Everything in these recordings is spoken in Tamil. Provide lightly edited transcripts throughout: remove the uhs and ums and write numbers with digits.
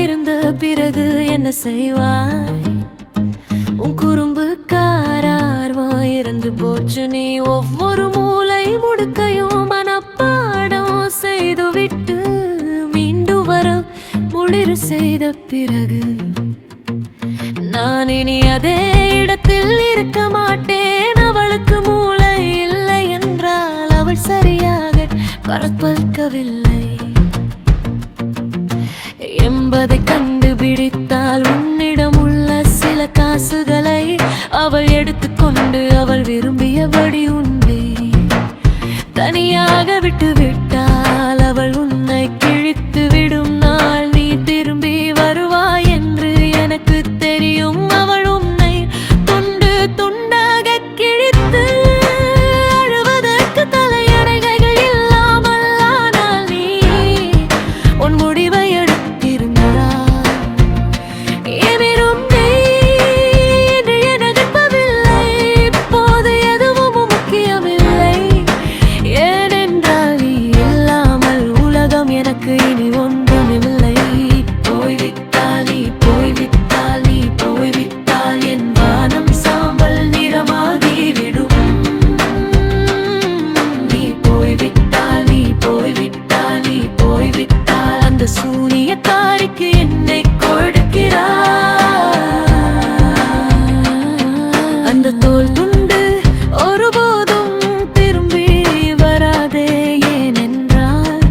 இருந்த பிறகு என்ன செய்வாய்? உன் குறும்புக்காரார்வம் இருந்து போச்சு. நீ ஒவ்வொரு மூலை முடுக்கையும் மனப்பாடம் செய்துவிட்டு மீண்டும் வர முடிவு செய்த பிறகு நான் இனி அதே இடத்தில் இருக்க மாட்டேன். அவளுக்கு மூளை இல்லை என்றால் அவள் சரியாக பரப்பவில்லை என்பதை கண்டுபிடித்தால் உன்னிடம் உள்ள சில காசுகளை அவள் எடுத்துக்கொண்டு அவள் விரும்பியபடி உன்னை தனியாக விட்டுவிட்டால் அவள் உன்னை கிழித்து விடும் நாள் நீ திரும்பி வருவாய் என்று எனக்கு தெரியும். அவள் உன்னை துண்டு துண்டாக கிழித்து அழுவதற்கு தலையணைகள் இல்லாமல் ஆனால் நீ உன் முடிவை எடுத்திருந்தாய். எவரும் என்று எதிர்ப்பவில்லை, இப்போது எதுவும் முக்கியமில்லை. ஏனென்றால் நீ இல்லாமல் உலகம் எனக்கு இனி ஒன்றுமில்லை. போய்விட்டால் நீ போய்விட்டால் நீ போய்விட்டால் என் வானம் சாம்பல் நிறமாகிவிடும். நீ போய்விட்டால் நீ போய்விட்டால் நீ போய்விட்டால் அந்த சூனியக்காரிக்கு என்னை கொடுக்கிறார். அந்த தோல் துண்டு ஒருபோதும் திரும்பி வராதே. ஏனென்றால்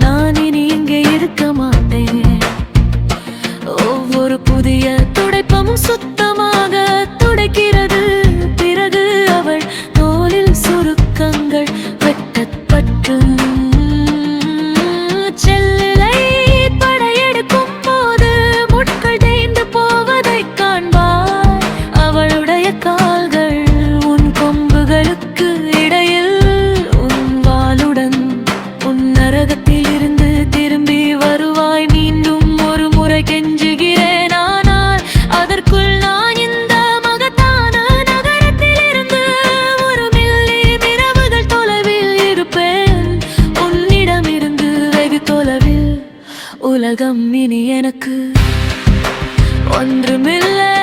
நான் இனி இங்கே இருக்க மாட்டேன். ஒவ்வொரு புதிய துடைப்பமும் சுத்தமாக துடைக்கிறது. பிறகு அவள் தோலில் சுருக்கங்கள் வெட்டப்பட்டு செல்லை படையெடுக்கும் போது முட்கள் தேய்ந்து போவதைக் காண்பாய். அவளுடைய கால்கள் உன் கொம்புகளுக்கு இடையில் உன் வாளுடன் உன் நரகத்தில் இருந்து திரும்பி வருவாய். மீண்டும் ஒரு முறை கெஞ்சுகிறேன், ஆனால் அதற்குள் நான் இந்த மகத்தான நகரத்தில் இருந்து ஒரு மில்லி இரவுகள் தொலைவில் இருப்பேன். உன்னிடமிருந்து வெகு தொலைவில். உலகம் இனி எனக்கு ஒன்றுமில்லை.